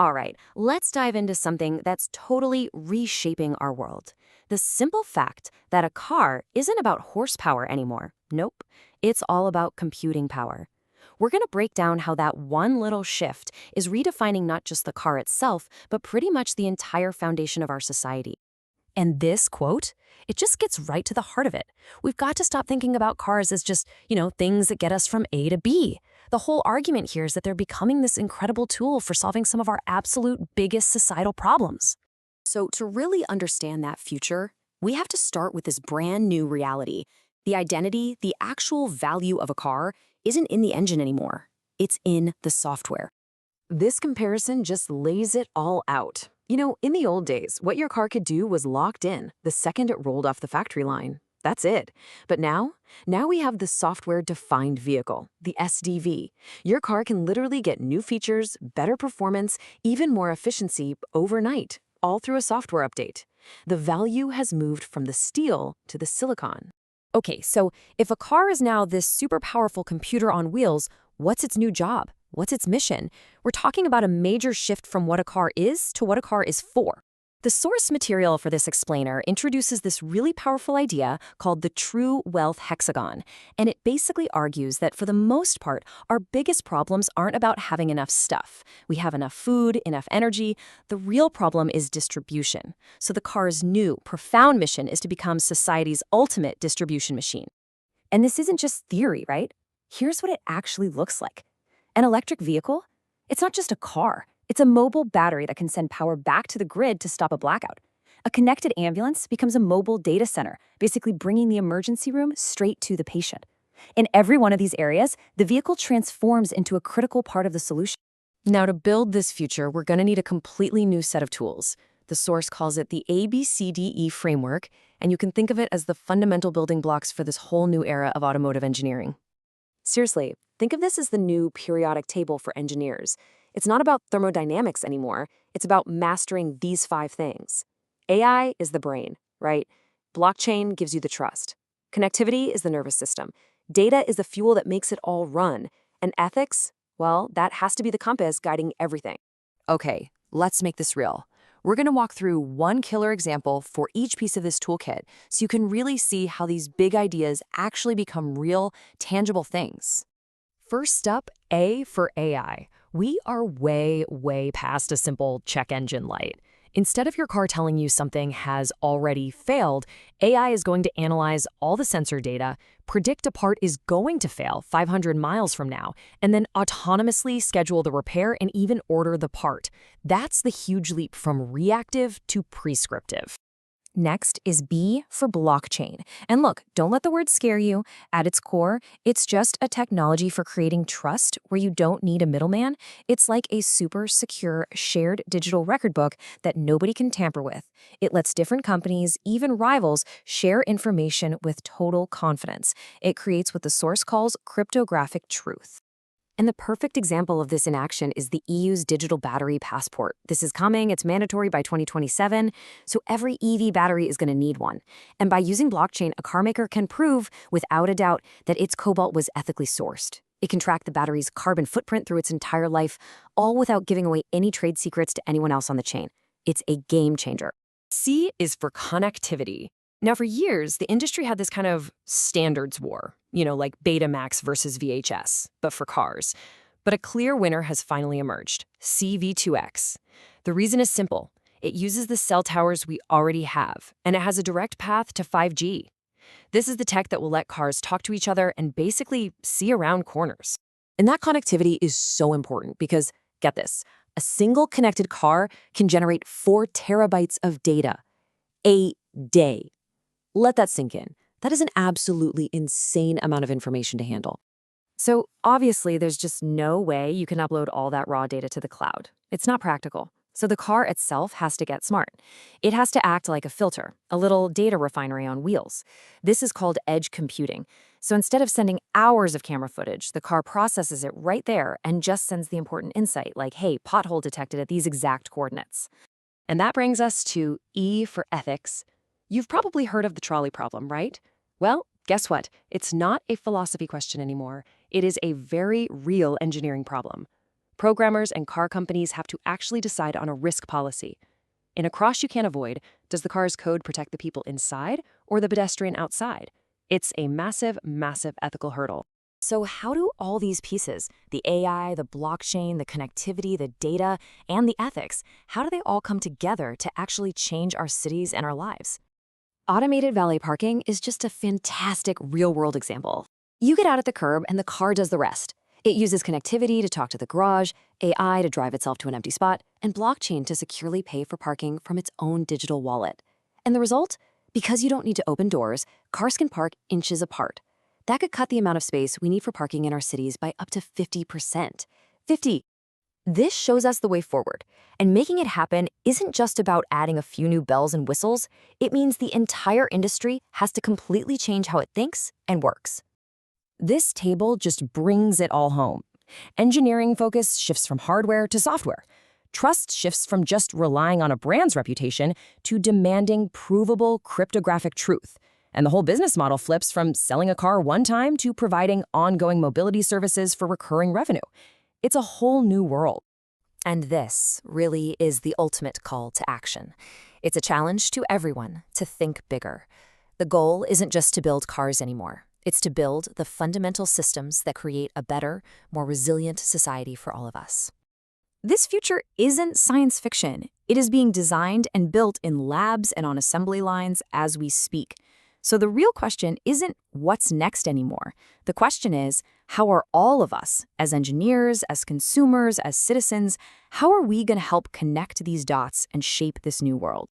All right, let's dive into something that's totally reshaping our world. The simple fact that a car isn't about horsepower anymore. Nope, it's all about computing power. We're going to break down how that one little shift is redefining not just the car itself, but pretty much the entire foundation of our society. And this quote, it just gets right to the heart of it. We've got to stop thinking about cars as just, things that get us from A to B. The whole argument here is that they're becoming this incredible tool for solving some of our absolute biggest societal problems. So to really understand that future, we have to start with this brand new reality. The identity, the actual value of a car isn't in the engine anymore. It's in the software. This comparison just lays it all out. In the old days, what your car could do was locked in the second it rolled off the factory line. That's it. But now we have the software-defined vehicle, the SDV. Your car can literally get new features, better performance, even more efficiency overnight, all through a software update. The value has moved from the steel to the silicon. Okay, so if a car is now this super powerful computer on wheels, what's its new job? What's its mission? We're talking about a major shift from what a car is to what a car is for. The source material for this explainer introduces this really powerful idea called the true wealth hexagon, and it basically argues that for the most part, our biggest problems aren't about having enough stuff. We have enough food, enough energy. The real problem is distribution. So the car's new, profound mission is to become society's ultimate distribution machine. And this isn't just theory, right? Here's what it actually looks like. An electric vehicle? It's not just a car. It's a mobile battery that can send power back to the grid to stop a blackout. A connected ambulance becomes a mobile data center, basically bringing the emergency room straight to the patient. In every one of these areas, the vehicle transforms into a critical part of the solution. Now, to build this future, we're going to need a completely new set of tools. The source calls it the ABCDE framework, and you can think of it as the fundamental building blocks for this whole new era of automotive engineering. Seriously, think of this as the new periodic table for engineers. It's not about thermodynamics anymore. It's about mastering these 5 things. AI is the brain, right? Blockchain gives you the trust. Connectivity is the nervous system. Data is the fuel that makes it all run. And ethics, well, that has to be the compass guiding everything. Okay, let's make this real. We're going to walk through one killer example for each piece of this toolkit so you can really see how these big ideas actually become real, tangible things. First up, A for AI. We are way past a simple check engine light. Instead of your car telling you something has already failed, AI is going to analyze all the sensor data, predict a part is going to fail 500 miles from now, and then autonomously schedule the repair and even order the part. That's the huge leap from reactive to prescriptive. Next is B for blockchain. And look, don't let the word scare you. At its core, it's just a technology for creating trust where you don't need a middleman. It's like a super secure shared digital record book that nobody can tamper with. It lets different companies, even rivals, share information with total confidence. It creates what the source calls cryptographic truth. And the perfect example of this in action is the EU's digital battery passport. This is coming, it's mandatory by 2027, so every EV battery is going to need one. And by using blockchain, a car maker can prove, without a doubt, that its cobalt was ethically sourced. It can track the battery's carbon footprint through its entire life, all without giving away any trade secrets to anyone else on the chain. It's a game changer. C is for connectivity. Now, for years, the industry had this kind of standards war, like Betamax versus VHS, but for cars. But a clear winner has finally emerged, CV2X. The reason is simple. It uses the cell towers we already have, and it has a direct path to 5G. This is the tech that will let cars talk to each other and basically see around corners. And that connectivity is so important because, get this, a single connected car can generate 4 terabytes of data a day. Let that sink in. That is an absolutely insane amount of information to handle. So obviously, there's just no way you can upload all that raw data to the cloud. It's not practical. So the car itself has to get smart. It has to act like a filter, a little data refinery on wheels. This is called edge computing. So instead of sending hours of camera footage, the car processes it right there and just sends the important insight like, hey, pothole detected at these exact coordinates. And that brings us to E for ethics. You've probably heard of the trolley problem, right? Well, guess what? It's not a philosophy question anymore. It is a very real engineering problem. Programmers and car companies have to actually decide on a risk policy. In a cross you can't avoid, does the car's code protect the people inside or the pedestrian outside? It's a massive, massive ethical hurdle. So how do all these pieces, the AI, the blockchain, the connectivity, the data, and the ethics, how do they all come together to actually change our cities and our lives? Automated valet parking is just a fantastic real-world example. You get out at the curb and the car does the rest. It uses connectivity to talk to the garage, AI to drive itself to an empty spot, and blockchain to securely pay for parking from its own digital wallet. And the result? Because you don't need to open doors, cars can park inches apart. That could cut the amount of space we need for parking in our cities by up to 50%. 50! This shows us the way forward, and making it happen isn't just about adding a few new bells and whistles. It means the entire industry has to completely change how it thinks and works. This table just brings it all home. Engineering focus shifts from hardware to software. Trust shifts from just relying on a brand's reputation to demanding provable cryptographic truth. And the whole business model flips from selling a car one time to providing ongoing mobility services for recurring revenue. It's a whole new world. And this really is the ultimate call to action. It's a challenge to everyone to think bigger. The goal isn't just to build cars anymore. It's to build the fundamental systems that create a better, more resilient society for all of us. This future isn't science fiction. It is being designed and built in labs and on assembly lines as we speak. So the real question isn't what's next anymore. The question is, how are all of us, as engineers, as consumers, as citizens, how are we going to help connect these dots and shape this new world?